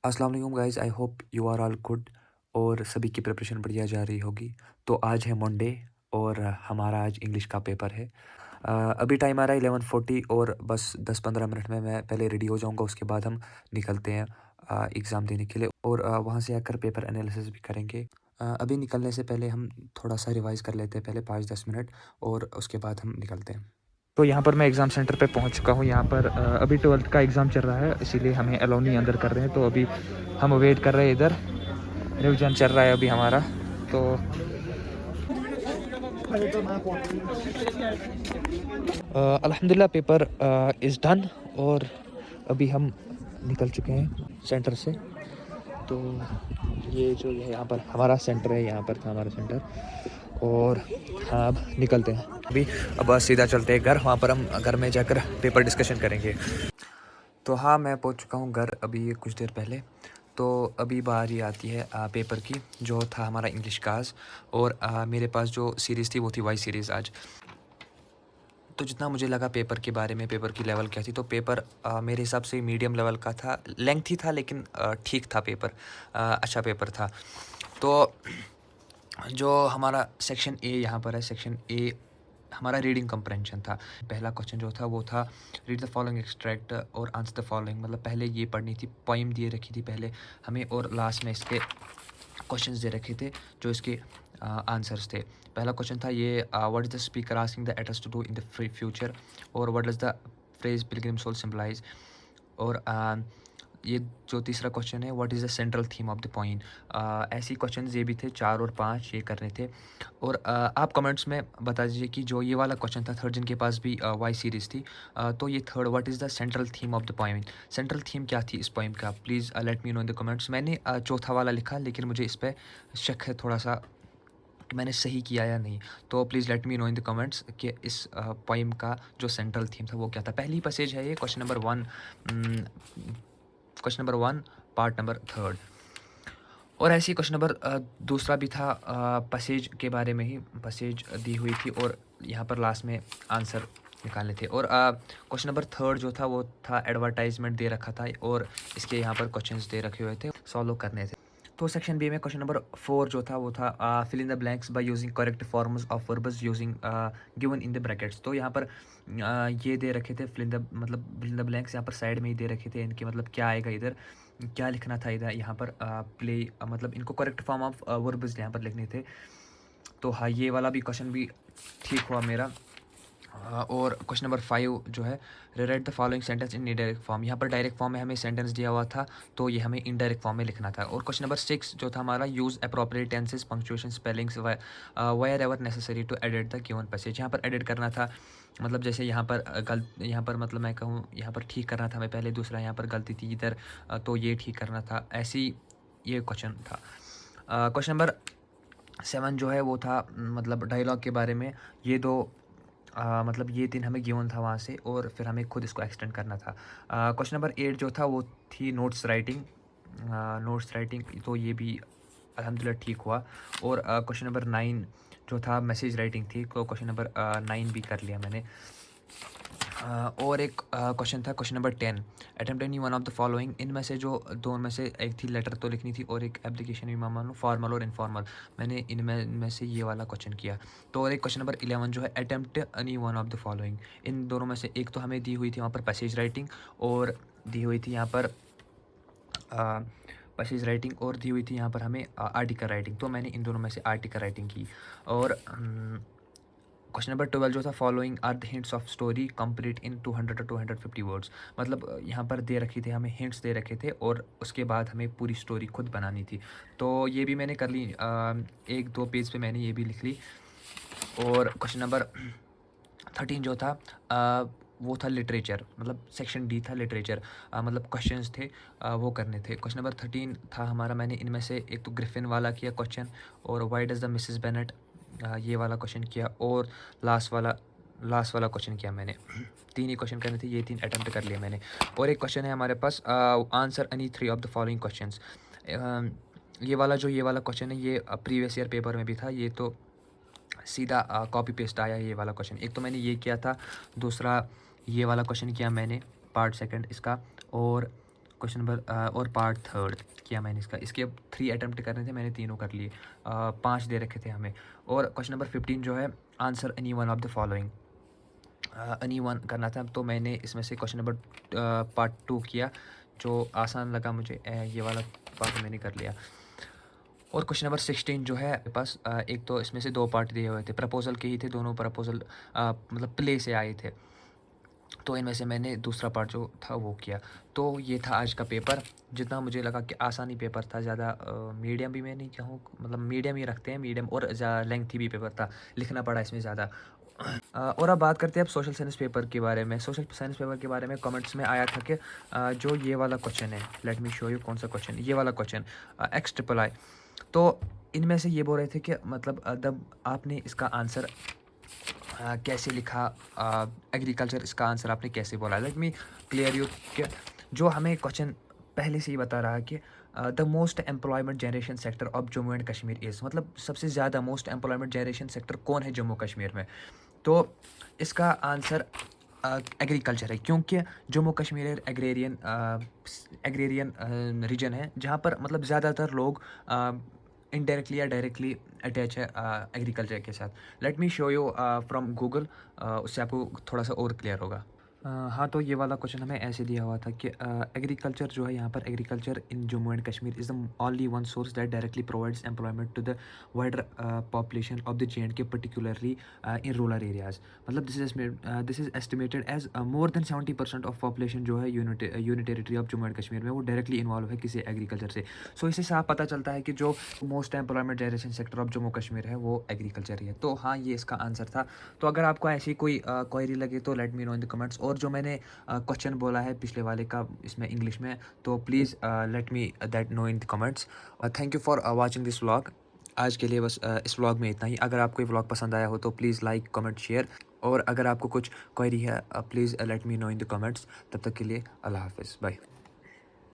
अस्सलाम वालेकुम guys, I hope you are all good और सभी की प्रिपरेशन बढ़िया जा रही होगी। तो आज है मंडे और हमारा आज इंग्लिश का पेपर है। अभी टाइम आ रहा है 11:40 और बस 10-15 मिनट में मैं पहले रेडी हो जाऊंगा। उसके बाद हम निकलते हैं एग्ज़ाम देने के लिए और वहाँ से आकर पेपर एनालिसिस भी करेंगे। अभी निकलने से पहले हम थोड़ा सा रिवाइज़ कर लेते हैं पहले 5-10 मिनट और उसके बाद हम निकलते हैं। तो यहाँ पर मैं एग्ज़ाम सेंटर पे पहुँच चुका हूँ। यहाँ पर अभी 12th का एग्ज़ाम चल रहा है, इसीलिए हमें अलाउ नहीं अंदर कर रहे हैं। तो अभी हम वेट कर रहे हैं इधर, रिविजन चल रहा है अभी हमारा। तो अल्हम्दुलिल्लाह पेपर इज़ डन और अभी हम निकल चुके हैं सेंटर से। तो ये जो है यहाँ पर हमारा सेंटर है, यहाँ पर था हमारा सेंटर और हाँ अब निकलते हैं। अभी अब सीधा चलते हैं घर, वहाँ पर हम घर में जाकर पेपर डिस्कशन करेंगे। तो हाँ, मैं पहुँच चुका हूँ घर अभी कुछ देर पहले। तो अभी बारी आती है पेपर की, जो था हमारा इंग्लिश का आज। और मेरे पास जो सीरीज़ थी वो थी वाई सीरीज़ आज। तो जितना मुझे लगा पेपर के बारे में, पेपर की लेवल क्या थी, तो पेपर मेरे हिसाब से मीडियम लेवल का था। लेंथी था लेकिन ठीक था पेपर, अच्छा पेपर था। तो जो हमारा सेक्शन ए यहाँ पर है, सेक्शन ए हमारा रीडिंग कंप्रेंशन था। पहला क्वेश्चन जो था वो था रीड द फॉलोइंग एक्सट्रैक्ट और आंसर द फॉलोइंग। मतलब पहले ये पढ़नी थी, पोइम दिए रखी थी पहले हमें और लास्ट में इसके क्वेश्चंस दे रखे थे जो इसके आंसर्स थे। पहला क्वेश्चन था ये, what is the speaker asking the eaters to do in the future, और what does the phrase pilgrim soul symbolise. और ये जो तीसरा क्वेश्चन है, what is the central theme of the poem. ऐसे क्वेश्चन ये भी थे, 4 और 5 ये करने थे। और आप कमेंट्स में बता दीजिए कि जो ये वाला क्वेश्चन था थर्ड, जिनके पास भी वाई सीरीज़ थी, तो ये third, what is the central theme of the poem. Central theme क्या थी इस पोइम का, please let me know in the comments. मैंने चौथा वाला लिखा लेकिन मुझे इस पर शक है थोड़ा सा कि मैंने सही किया या नहीं। तो please let me know in the comments कि इस पोइम का जो सेंट्रल थीम था वो क्या था। पहली पैसेज है ये, question number 1, question number 1 part number 3। और ऐसे ही क्वेश्चन नंबर दूसरा भी था, पैसेज के बारे में ही, पैसेज दी हुई थी और यहाँ पर लास्ट में आंसर निकालने थे। और क्वेश्चन नंबर 3 जो था वो था एडवर्टाइजमेंट दे रखा था और इसके यहाँ पर क्वेश्चंस दे रखे हुए थे, सॉल्व करने थे। तो सेक्शन बी में क्वेश्चन नंबर 4 जो था वो था fill in the blanks by using correct forms of verbs using given in the brackets. तो यहाँ पर ये दे रखे थे फिल इन द, मतलब फिल इन द ब्लैंक्स यहाँ पर साइड में ही दे रखे थे, इनके मतलब क्या आएगा इधर, क्या लिखना था इधर यहाँ पर प्ले, मतलब इनको करेक्ट फॉर्म ऑफ वर्ब्स यहाँ पर लिखने थे। तो हाँ, ये वाला भी क्वेश्चन भी ठीक हुआ मेरा। और क्वेश्चन नंबर 5 जो है, right the following sentence in indirect form. यहाँ पर डायरेक्ट फॉर्म में हमें सेंटेंस दिया हुआ था, तो ये हमें इनडायरेक्ट फॉर्म में लिखना था। और क्वेश्चन नंबर 6 जो था हमारा, use appropriate tenses, punctuation, spellings wherever necessary to edit the given passage. यहाँ पर एडिट करना था, मतलब जैसे यहाँ पर यहाँ पर मतलब मैं कहूँ यहाँ पर ठीक करना था हमें पहले, दूसरा यहाँ पर गलती थी इधर, तो ये ठीक करना था। ऐसे ही ये क्वेश्चन था। क्वेश्चन नंबर 7 जो है वो था मतलब डायलॉग के बारे में। ये दो मतलब ये 3 हमें गिवन था वहाँ से और फिर हमें खुद इसको एक्सटेंड करना था। क्वेश्चन नंबर 8 जो था वो थी नोट्स राइटिंग, नोट्स राइटिंग, तो ये भी अल्हम्दुलिल्लाह ठीक हुआ। और क्वेश्चन नंबर 9 जो था मैसेज राइटिंग थी, तो क्वेश्चन नंबर 9 भी कर लिया मैंने। और एक क्वेश्चन था question number 10, attempt any one of the following. इनमें से जो दो में से एक थी लेटर तो लिखनी थी और एक एप्लीकेशन भी मान लो, फॉर्मल और इनफॉर्मल। मैंने इनमें से ये वाला क्वेश्चन किया। तो और एक क्वेश्चन नंबर 11 जो है, attempt any one of the following. इन दोनों में से एक तो हमें दी हुई थी वहाँ पर पैसेज राइटिंग और दी हुई थी यहाँ पर पैसेज राइटिंग और दी हुई थी यहाँ पर हमें आर्टिकल राइटिंग। तो मैंने इन दोनों में से आर्टिकल राइटिंग की। और क्वेश्चन नंबर 12 जो था, following are the hints of story complete in 200 to 250 words. मतलब यहाँ पर दे रखी थे, हमें हिंट्स दे रखे थे और उसके बाद हमें पूरी स्टोरी खुद बनानी थी। तो ये भी मैंने कर ली, 1-2 पेज पे मैंने ये भी लिख ली। और क्वेश्चन नंबर 13 जो था वो था लिटरेचर, मतलब सेक्शन डी था लिटरेचर, मतलब क्वेश्चंस थे वो करने थे। क्वेश्चन नंबर 13 था हमारा, मैंने इनमें से एक तो ग्रिफिन वाला किया क्वेश्चन, और why does the Mrs Bennett, ये वाला क्वेश्चन किया, और लास्ट वाला क्वेश्चन किया मैंने। 3 ही क्वेश्चन करने थे, ये 3 अटैम्प्ट कर लिए मैंने। और एक क्वेश्चन है हमारे पास, answer any 3 of the following questions. ये वाला क्वेश्चन है, ये प्रीवियस ईयर पेपर में भी था, ये तो सीधा कॉपी पेस्ट आया ये वाला क्वेश्चन। एक तो मैंने ये किया था, दूसरा ये वाला क्वेश्चन किया मैंने पार्ट सेकंड इसका, और क्वेश्चन नंबर और पार्ट थर्ड किया मैंने इसके अब 3 अटैम्प्ट करने थे, मैंने तीनों कर लिए। 5 दे रखे थे हमें। और क्वेश्चन नंबर 15 जो है, answer any one of the following, any one करना था। तो मैंने इसमें से क्वेश्चन नंबर पार्ट 2 किया, जो आसान लगा मुझे। ये वाला पार्ट मैंने कर लिया। और क्वेश्चन नंबर 16 जो है मेरे पास, एक तो इसमें से 2 पार्ट दिए हुए थे, प्रपोजल के ही थे दोनों। प्रपोजल मतलब प्ले से आए थे, तो इनमें से मैंने दूसरा पार्ट जो था वो किया। तो ये था आज का पेपर। जितना मुझे लगा कि आसानी पेपर था, ज़्यादा मीडियम भी मैं नहीं कहूँ, मतलब मीडियम ही रखते हैं, मीडियम, और लेंथी भी पेपर था, लिखना पड़ा इसमें ज़्यादा। और अब बात करते हैं अब सोशल साइंस पेपर के बारे में। सोशल साइंस पेपर के बारे में कमेंट्स में आया था कि जो ये वाला क्वेश्चन है, लेट मी शो यू कौन सा क्वेश्चन, ये वाला क्वेश्चन XIII। तो इनमें से ये बोल रहे थे कि मतलब जब आपने इसका आंसर कैसे लिखा, एग्रीकल्चर इसका आंसर आपने कैसे बोला। लेट मी क्लियर यू कि जो हमें क्वेश्चन पहले से ही बता रहा है कि the most employment generation sector of Jammu and Kashmir is, मतलब सबसे ज़्यादा मोस्ट एम्प्लॉयमेंट जनरेशन सेक्टर कौन है जम्मू कश्मीर में। तो इसका आंसर एग्रीकल्चर है, क्योंकि जम्मू कश्मीर एग्रेरियन रीजन है, जहाँ पर मतलब ज़्यादातर लोग इनडायरेक्टली या डायरेक्टली अटैच है एग्रीकल्चर के साथ। Let me show you from Google, उससे आपको थोड़ा सा और क्लियर होगा। हाँ, तो ये वाला क्वेश्चन हमें ऐसे दिया हुआ था कि एग्रीकल्चर जो है यहाँ पर, agriculture in Jammu and Kashmir is the only one source that directly provides employment to the wider population of the JNK particularly in rural areas. मतलब this is estimated as more than 70% of population जो है unit territory of Jammu and Kashmir में वो directly involve है किसी agriculture से। सो इससे साफ पता चलता है कि जो most employment generation sector of Jammu Kashmir है वो एग्रीकल्चर ही है। तो हाँ, ये इसका आंसर था। तो अगर आपको ऐसी कोई क्वेरी लगे तो let me know in the comments. और जो मैंने क्वेश्चन बोला है पिछले वाले का इसमें इंग्लिश में, तो please let me that no in the comments. Thank you for watching this vlog. आज के लिए बस इस व्लॉग में इतना ही। अगर आपको ये व्लॉग पसंद आया हो तो प्लीज़ लाइक, कमेंट, शेयर। और अगर आपको कुछ क्वेरी है please let me know in the comments. तब तक के लिए अल्लाह हाफ़िज़, बाय।